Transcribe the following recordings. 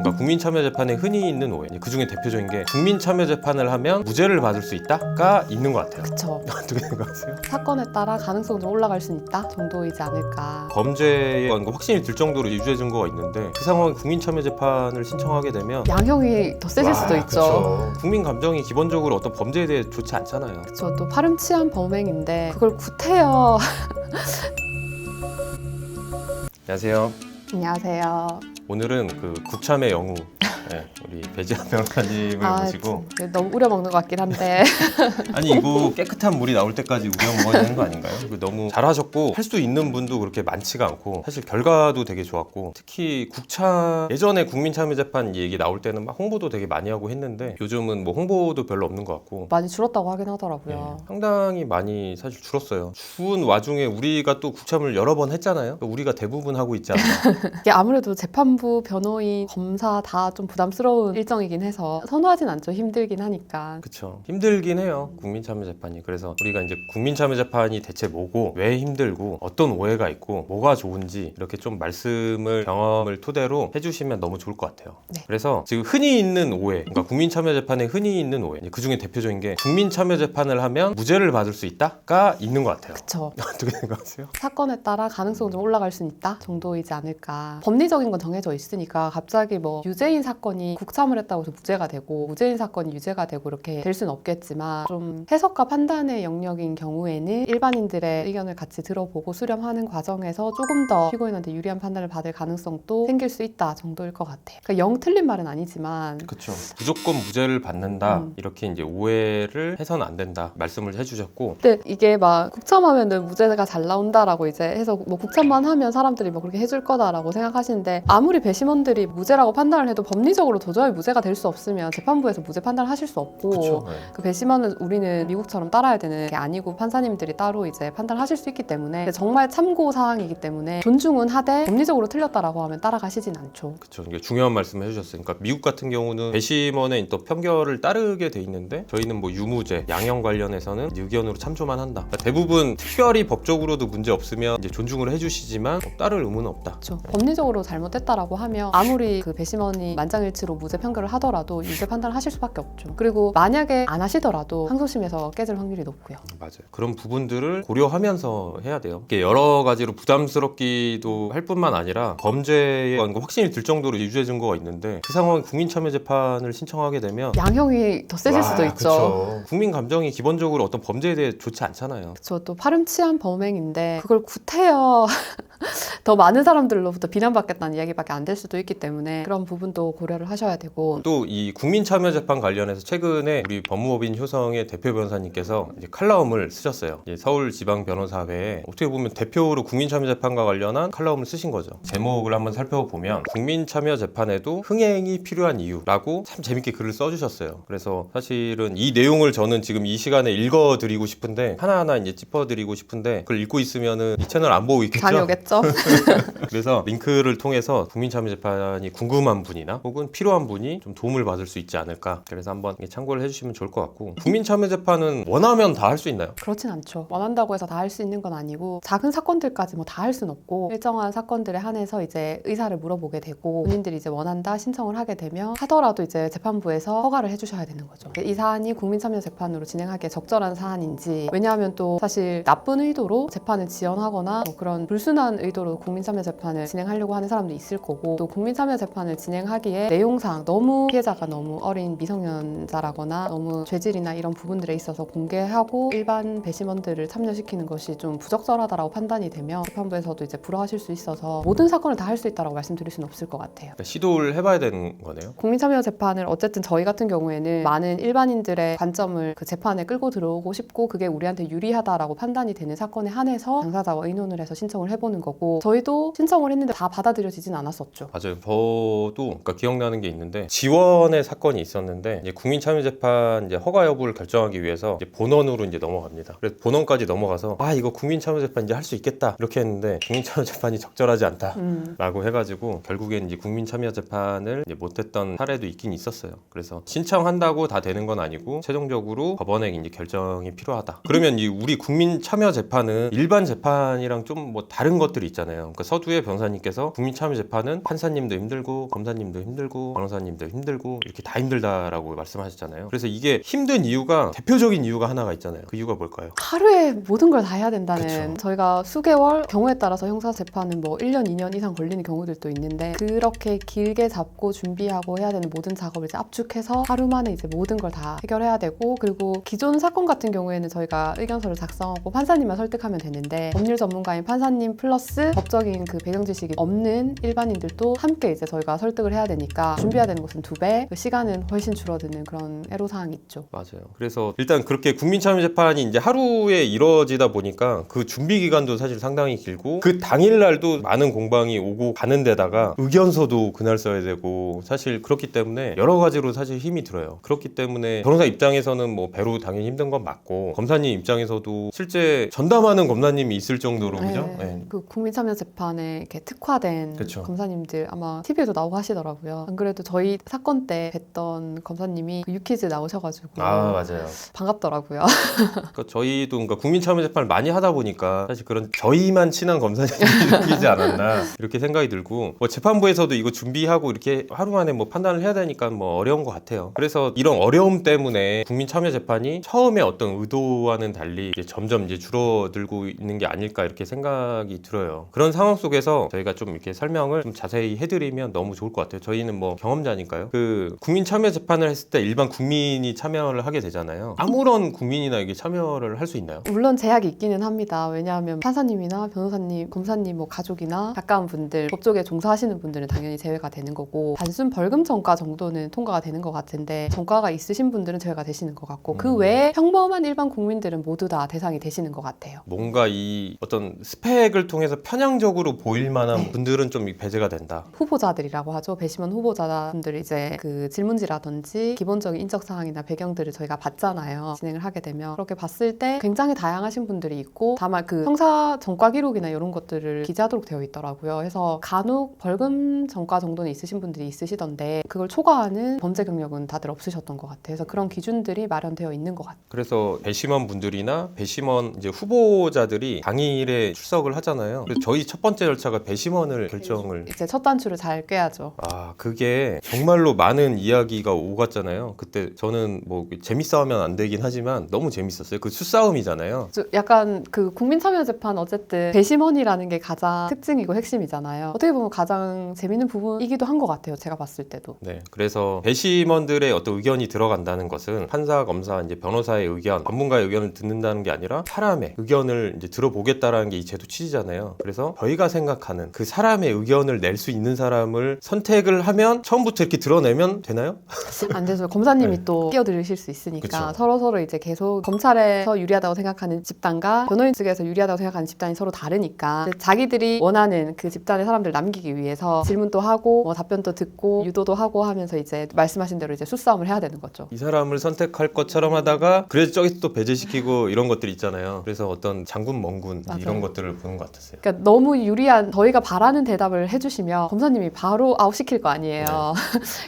그러니까 국민참여재판에 흔히 있는 오해, 그 중에 대표적인 게 국민참여재판을 하면 무죄를 받을 수 있다가 있는 것 같아요. 그쵸. 어떻게 생각하세요? 사건에 따라 가능성 좀 올라갈 수 있다 정도이지 않을까. 범죄에 관한 확신이 들 정도로 유죄 증거가 있는데 그 상황에 국민참여재판을 신청하게 되면 양형이 더 세질 수도 있죠. 그쵸. 국민 감정이 기본적으로 어떤 범죄에 대해 좋지 않잖아요. 그쵸. 또 파렴치한 범행인데 그걸 구태여. 안녕하세요. 안녕하세요. 오늘은 그 국참의 영웅, 우리 배지한 변호사님을 모시고 너무 우려먹는 것 같긴 한데 아니 이거 깨끗한 물이 나올 때까지 우려 먹어야 되는 거 아닌가요? 이거 너무 잘하셨고 할 수 있는 분도 그렇게 많지가 않고 사실 결과도 되게 좋았고 특히 국참 예전에 국민참여재판 얘기 나올 때는 막 홍보도 되게 많이 하고 했는데 요즘은 뭐 홍보도 별로 없는 것 같고 많이 줄었다고 하긴 하더라고요. 상당히 많이 사실 줄었어요. 추운 와중에 우리가 또 국참을 여러 번 했잖아요. 우리가 대부분 하고 있지 않나. 이게 아무래도 재판부, 변호인, 검사 다 좀 부담스러운 일정이긴 해서 선호하진 않죠. 힘들긴 하니까. 그쵸. 힘들긴 해요. 국민참여재판이. 그래서 우리가 이제 국민참여재판이 대체 뭐고 왜 힘들고 어떤 오해가 있고 뭐가 좋은지 이렇게 좀 말씀을 경험을 토대로 해주시면 너무 좋을 것 같아요. 네. 그래서 지금 흔히 있는 오해, 그러니까 국민참여재판에 흔히 있는 오해, 그 중에 대표적인 게 국민참여재판을 하면 무죄를 받을 수 있다가 있는 것 같아요. 그쵸. 어떻게 생각하세요? 사건에 따라 가능성 좀 올라갈 수 있다 정도이지 않을까. 법리적인 건 정해져 있으니까 갑자기 뭐 유죄인 사건이 국참을 했다고 해서 무죄가 되고 무죄인 사건이 유죄가 되고 이렇게 될 수는 없겠지만 좀 해석과 판단의 영역인 경우에는 일반인들의 의견을 같이 들어보고 수렴하는 과정에서 조금 더 피고인한테 유리한 판단을 받을 가능성도 생길 수 있다 정도일 것 같아요. 그러니까 영 틀린 말은 아니지만 그렇죠. 무조건 무죄를 받는다 이렇게 이제 오해를 해서는 안 된다 말씀을 해주셨고. 근데 이게 막 국참하면은 무죄가 잘 나온다라고 이제 해서 뭐 국참만 하면 사람들이 뭐 그렇게 해줄 거다라고 생각하시는데 아무리 배심원들이 무죄라고 판단을 해도 법리적으로 도저히 무죄가 될 수 없으면 재판부에서 무죄 판단을 하실 수 없고 그쵸, 네. 그 배심원은 우리는 미국처럼 따라야 되는 게 아니고 판사님들이 따로 이제 판단하실 수 있기 때문에 정말 참고 사항이기 때문에 존중은 하되 법리적으로 틀렸다라고 하면 따라가시진 않죠. 그렇죠. 이게 중요한 말씀을 해주셨어요. 그러니까 미국 같은 경우는 배심원의 또 판결을 따르게 돼 있는데 저희는 뭐 유무죄, 양형 관련해서는 의견으로 참조만 한다. 그러니까 대부분 특별히 법적으로도 문제 없으면 이제 존중을 해주시지만 따를 의무는 없다. 그렇죠. 법리적으로 잘못됐다라고 하면 아무리 그 배심원이 만장일치로 무죄 판결을 하더라도 유죄 판단을 하실 수밖에 없죠. 그리고 만약에 안 하시더라도 항소심에서 깨질 확률이 높고요. 맞아요. 그런 부분들을 고려하면서 해야 돼요. 이게 여러 가지로 부담스럽기도 할 뿐만 아니라 범죄에 관한 확신이 들 정도로 유죄 증거가 있는데 그 상황에 국민참여재판을 신청하게 되면 양형이 더 세질 수도 있죠. 그쵸. 국민 감정이 기본적으로 어떤 범죄에 대해 좋지 않잖아요. 그렇죠. 또 파렴치한 범행인데 그걸 구태여 더 많은 사람들로부터 비난받겠다는 이야기밖에 안 될 수도 있기 때문에 그런 부분도 고려를 하셔야 되고. 또 이 국민참여재판 관련해서 최근에 우리 법무법인 효성의 대표 변호사님께서 이제 칼럼을 쓰셨어요. 이제 서울지방변호사회에 어떻게 보면 대표로 국민참여재판과 관련한 칼럼을 쓰신 거죠. 제목을 한번 살펴보면 국민참여재판에도 흥행이 필요한 이유라고 참 재밌게 글을 써주셨어요. 그래서 사실은 이 내용을 저는 지금 이 시간에 읽어드리고 싶은데 하나하나 이제 짚어드리고 싶은데 그걸 읽고 있으면은 이 채널 안 보고 있겠죠? 감이 오겠죠? 그래서 링크를 통해서 국민참여재판이 궁금한 분이나 혹은 필요한 분이 좀 도움을 받을 수 있지 않을까. 그래서 한번 참고를 해주시면 좋을 것 같고. 국민참여재판은 원하면 다 할 수 있나요? 그렇진 않죠. 원한다고 해서 다 할 수 있는 건 아니고 작은 사건들까지 뭐 다 할 수는 없고 일정한 사건들에 한해서 이제 의사를 물어보게 되고 본인들이 이제 원한다 신청을 하게 되면 하더라도 이제 재판부에서 허가를 해주셔야 되는 거죠. 이 사안이 국민참여재판으로 진행하기에 적절한 사안인지. 왜냐하면 또 사실 나쁜 의도로 재판을 지연하거나 뭐 그런 불순한 의도로 국민참여재판을 진행하려고 하는 사람도 있을 거고 또 국민참여재판을 진행하기에 내용상 너무 피해자가 너무 어린 미성년자라거나 너무 죄질이나 이런 부분들에 있어서 공개하고 일반 배심원들을 참여시키는 것이 좀 부적절하다라고 판단이 되면 재판부에서도 이제 불허하실 수 있어서 모든 사건을 다 할 수 있다고 말씀드릴 수는 없을 것 같아요. 그러니까 시도를 해봐야 되는 거네요. 국민참여재판을 어쨌든 저희 같은 경우에는 많은 일반인들의 관점을 그 재판에 끌고 들어오고 싶고 그게 우리한테 유리하다라고 판단이 되는 사건에 한해서 당사자와 의논을 해서 신청을 해보는 거고 저희도 신청을 했는데 다 받아들여지진 않았었죠. 맞아요. 저도 그러니까 기억나는 게 있는데 지원의 사건이 있었는데 이제 국민참여재판 이제 허가 여부를 결정하기 위해서 이제 본원으로 이제 넘어갑니다. 그래서 본원까지 넘어가서 이거 국민참여재판 이제 할 수 있겠다 이렇게 했는데 국민참여재판이 적절하지 않다라고 해가지고 결국엔 이제 국민참여재판을 이제 못했던 사례도 있긴 있었어요. 그래서 신청한다고 다 되는 건 아니고 최종적으로 법원의 이제 결정이 필요하다. 그러면 이 우리 국민참여재판은 일반 재판이랑 좀 뭐 다른 것들이 있잖아요. 그러니까 서두에 변호사님께서 국민참여재판은 판사님도 힘들고 검사님도 힘들고 힘들고 변호사님들 힘들고 이렇게 다 힘들다라고 말씀하셨잖아요. 그래서 이게 힘든 이유가 대표적인 이유가 하나가 있잖아요. 그 이유가 뭘까요? 하루에 모든 걸 다 해야 된다는 그쵸. 저희가 수개월 경우에 따라서 형사 재판은 뭐 1년, 2년 이상 걸리는 경우들도 있는데 그렇게 길게 잡고 준비하고 해야 되는 모든 작업을 이제 압축해서 하루 만에 이제 모든 걸 다 해결해야 되고 그리고 기존 사건 같은 경우에는 저희가 의견서를 작성하고 판사님만 설득하면 되는데 법률 전문가인 판사님 플러스 법적인 그 배경 지식이 없는 일반인들도 함께 이제 저희가 설득을 해야 되니까 준비해야 되는 것은 2배, 시간은 훨씬 줄어드는 그런 애로사항이 있죠. 맞아요. 그래서 일단 그렇게 국민참여재판이 이제 하루에 이루어지다 보니까 그 준비 기간도 사실 상당히 길고 그 당일날도 많은 공방이 오고 가는 데다가 의견서도 그날 써야 되고 사실 그렇기 때문에 여러 가지로 사실 힘이 들어요. 그렇기 때문에 변호사 입장에서는 뭐 배로 당연히 힘든 건 맞고 검사님 입장에서도 실제 전담하는 검사님이 있을 정도로 그죠? 네. 그 국민참여재판에 이렇게 특화된 그쵸. 검사님들 아마 TV에도 나오고 하시더라고요. 안 그래도 저희 사건 때 뵀던 검사님이 그 유퀴즈 나오셔가지고 맞아요. 반갑더라고요. 그러니까 저희도 그러니까 국민참여재판을 많이 하다 보니까 사실 그런 저희만 친한 검사님이 생기지 않았나 이렇게 생각이 들고 뭐 재판부에서도 이거 준비하고 이렇게 하루 만에 뭐 판단을 해야 되니까 뭐 어려운 것 같아요. 그래서 이런 어려움 때문에 국민참여재판이 처음에 어떤 의도와는 달리 이제 점점 이제 줄어들고 있는 게 아닐까 이렇게 생각이 들어요. 그런 상황 속에서 저희가 좀 이렇게 설명을 좀 자세히 해드리면 너무 좋을 것 같아요. 저희는 뭐 경험자니까요. 그 국민참여재판을 했을 때 일반 국민이 참여를 하게 되잖아요. 아무런 국민이나 이게 참여를 할 수 있나요? 물론 제약이 있기는 합니다. 왜냐하면 판사님이나 변호사님, 검사님, 뭐 가족이나 가까운 분들, 법조계 종사하시는 분들은 당연히 제외가 되는 거고 단순 벌금 전과 정도는 통과가 되는 것 같은데 전과가 있으신 분들은 제외가 되시는 것 같고 그 외에 평범한 일반 국민들은 모두 다 대상이 되시는 것 같아요. 뭔가 이 어떤 스펙을 통해서 편향적으로 보일 만한 분들은 좀 배제가 된다. 후보자들이라고 하죠. 배심원 후보자분들이 이제 그 질문지라든지 기본적인 인적 사항이나 배경들을 저희가 봤잖아요. 진행을 하게 되면 그렇게 봤을 때 굉장히 다양하신 분들이 있고 다만 그 형사 전과 기록이나 이런 것들을 기재하도록 되어 있더라고요. 그래서 간혹 벌금 전과 정도는 있으신 분들이 있으시던데 그걸 초과하는 범죄 경력은 다들 없으셨던 것 같아요. 그래서 그런 기준들이 마련되어 있는 것 같아요. 그래서 배심원 분들이나 배심원 이제 후보자들이 당일에 출석을 하잖아요. 그래서 저희 첫 번째 절차가 배심원을 결정을 이제 첫 단추를 잘 꿰야죠. 그게 정말로 많은 이야기가 오갔잖아요. 그때 저는 뭐 재밌어 하면 안 되긴 하지만 너무 재밌었어요. 그 수싸움이잖아요. 약간 그 국민참여재판 어쨌든 배심원이라는 게 가장 특징이고 핵심이잖아요. 어떻게 보면 가장 재밌는 부분이기도 한 것 같아요. 제가 봤을 때도. 네, 그래서 배심원들의 어떤 의견이 들어간다는 것은 판사, 검사, 이제 변호사의 의견, 전문가의 의견을 듣는다는 게 아니라 사람의 의견을 이제 들어보겠다라는 게 이 제도 취지잖아요. 그래서 저희가 생각하는 그 사람의 의견을 낼 수 있는 사람을 선택을 하면 처음부터 이렇게 드러내면 되나요? 안 돼서 검사님이 네. 또 끼어들으실 수 있으니까 그쵸. 서로 이제 계속 검찰에서 유리하다고 생각하는 집단과 변호인 측에서 유리하다고 생각하는 집단이 서로 다르니까 자기들이 원하는 그 집단의 사람들 남기기 위해서 질문도 하고 뭐 답변도 듣고 유도도 하고 하면서 이제 말씀하신 대로 이제 수싸움을 해야 되는 거죠. 이 사람을 선택할 것처럼 하다가 그래서 저기서 또 배제시키고 이런 것들 있잖아요. 그래서 어떤 장군 멍군 맞아요. 이런 것들을 보는 것 같았어요. 그러니까 너무 유리한 저희가 바라는 대답을 해주시면 검사님이 바로 아웃시킬 거 아니에요.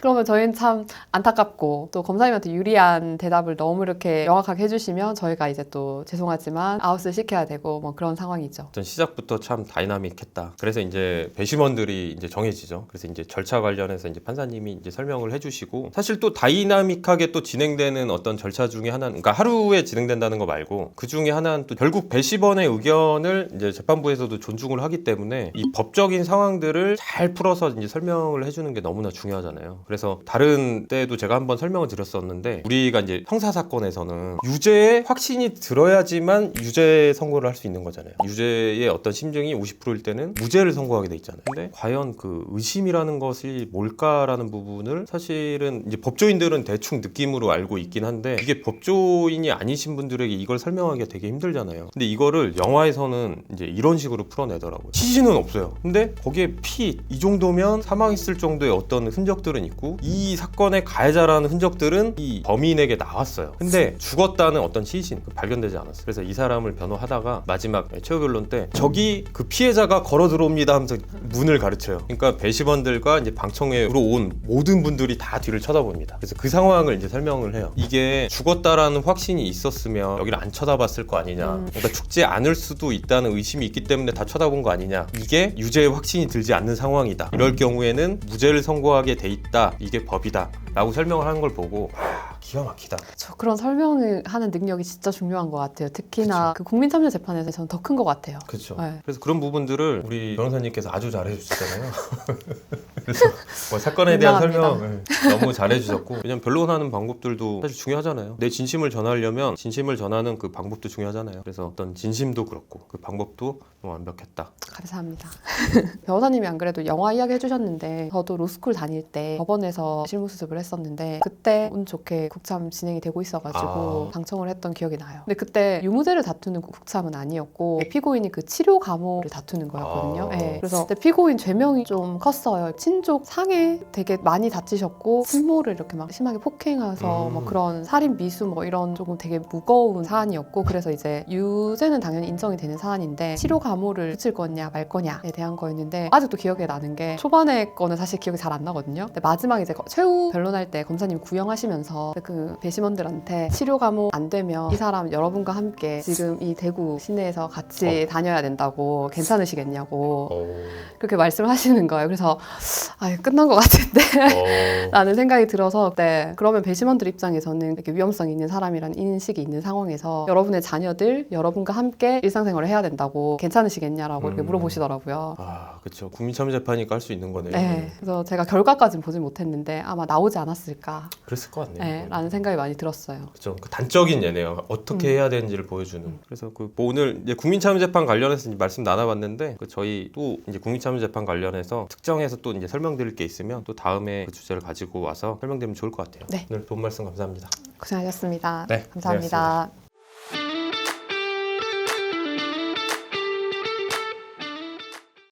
그러면 저희는 참 안타깝고 또 검사님한테 유리한 대답을 너무 이렇게 명확하게 해주시면 저희가 이제 또 죄송하지만 아웃을 시켜야 되고 뭐 그런 상황이죠. 어떤 시작부터 참 다이나믹했다. 그래서 이제 배심원들이 이제 정해지죠. 그래서 이제 절차 관련해서 이제 판사님이 이제 설명을 해주시고 사실 또 다이나믹하게 또 진행되는 어떤 절차 중에 하나는 그러니까 하루에 진행된다는 거 말고 그 중에 하나는 또 결국 배심원의 의견을 이제 재판부에서도 존중을 하기 때문에 이 법적인 상황들을 잘 풀어서 이제 설명을 해주는 게 너무나 중요하잖아요. 그래서 다른 때도 제가 한번 설명을 드렸었는데 우리가 이제 형사 사건에서는 유죄에 확신이 들어야지만 유죄 선고를 할 수 있는 거잖아요. 유죄의 어떤 심증이 50%일 때는 무죄를 선고하게 돼 있잖아요. 근데 과연 그 의심이라는 것이 뭘까라는 부분을 사실은 이제 법조인들은 대충 느낌으로 알고 있긴 한데 이게 법조인이 아니신 분들에게 이걸 설명하기가 되게 힘들잖아요. 근데 이거를 영화에서는 이제 이런 식으로 풀어내더라고요. 시신은 없어요. 근데 거기에 피 이 정도면 사망했을 정도의 어떤 흔적들은 있고 이 사건의 가해자라는 흔적들은 이 범인에게 나왔어요. 근데 죽었다는 어떤 시신 발견되지 않았어요. 그래서 이 사람을 변호하다가 마지막 최후 변론 때 저기 그 피해자가 걸어 들어옵니다 하면서 문을 가르쳐요. 그러니까 배심원들과 이제 방청회로 온 모든 분들이 다 뒤를 쳐다봅니다. 그래서 그 상황을 이제 설명을 해요. 이게 죽었다라는 확신이 있었으면 여기를 안 쳐다봤을 거 아니냐. 그러니까 죽지 않을 수도 있다는 의심이 있기 때문에 다 쳐다본 거 아니냐. 이게 유죄의 확신이 들지 않는 상황이다. 이럴 경우에는 무죄를 선고하게 돼 있다. 이게 법이다. 라고 설명을 하는 걸 보고 기가 막히다. 저 그런 설명을 하는 능력이 진짜 중요한 것 같아요. 특히나 그 국민참여재판에서 저는 더 큰 것 같아요. 그렇죠. 네. 그래서 그런 부분들을 우리 변호사님께서 아주 잘해주시잖아요. 그래서 뭐 사건에 대한 민망합니다. 설명 너무 잘해주셨고, 왜냐면 변론하는 방법들도 사실 중요하잖아요. 내 진심을 전하려면 진심을 전하는 그 방법도 중요하잖아요. 그래서 어떤 진심도 그렇고 그 방법도 너무 완벽했다. 감사합니다. 변호사님이 안 그래도 영화 이야기 해주셨는데 저도 로스쿨 다닐 때 법원에서 실무 수습을 했었는데 그때 운 좋게 국참 진행이 되고 있어가지고 방청을 했던 기억이 나요. 근데 그때 유무죄를 다투는 국참은 아니었고 피고인이 그 치료 감호를 다투는 거였거든요. 네. 그래서 그때 피고인 죄명이 좀 컸어요. 친족 상해 되게 많이 다치셨고 친모를 이렇게 막 심하게 폭행해서 뭐 그런 살인 미수 뭐 이런 조금 되게 무거운 사안이었고, 그래서 이제 유죄는 당연히 인정이 되는 사안인데 치료 감호를 붙일 거냐 말 거냐에 대한 거였는데, 아직도 기억에 나는 게 초반에 거는 사실 기억이 잘 안 나거든요. 근데 마지막에 이제 최후 변론할 때 검사님 구형하시면서 그 배심원들한테 치료 감호 안 되면 이 사람 여러분과 함께 지금 이 대구 시내에서 같이 다녀야 된다고 괜찮으시겠냐고 그렇게 말씀을 하시는 거예요. 그래서 끝난 것 같은데 라는 생각이 들어서, 네, 그러면 배심원들 입장에서는 이렇게 위험성이 있는 사람이라는 인식이 있는 상황에서 여러분의 자녀들 여러분과 함께 일상생활을 해야 된다고 괜찮으시겠냐라고 이렇게 물어보시더라고요. 그렇죠. 국민참여재판이니까 할 수 있는 거네요. 네, 그래서 제가 결과까지는 보진 못했는데 아마 나오지 않았을까, 그랬을 것 같네요. 네, 라는 생각이 많이 들었어요. 그렇죠. 그 단적인 예네요. 어떻게 해야 되는지를 보여주는. 그래서 뭐 오늘 이제 국민참여재판 관련해서 이제 말씀 나눠봤는데, 저희 또 이제 국민참여재판 관련해서 특정해서 또 이제 설명드릴 게 있으면 또 다음에 그 주제를 가지고 와서 설명드리면 좋을 것 같아요. 네. 오늘 좋은 말씀 감사합니다. 고생하셨습니다. 네, 감사합니다. 고생하셨습니다.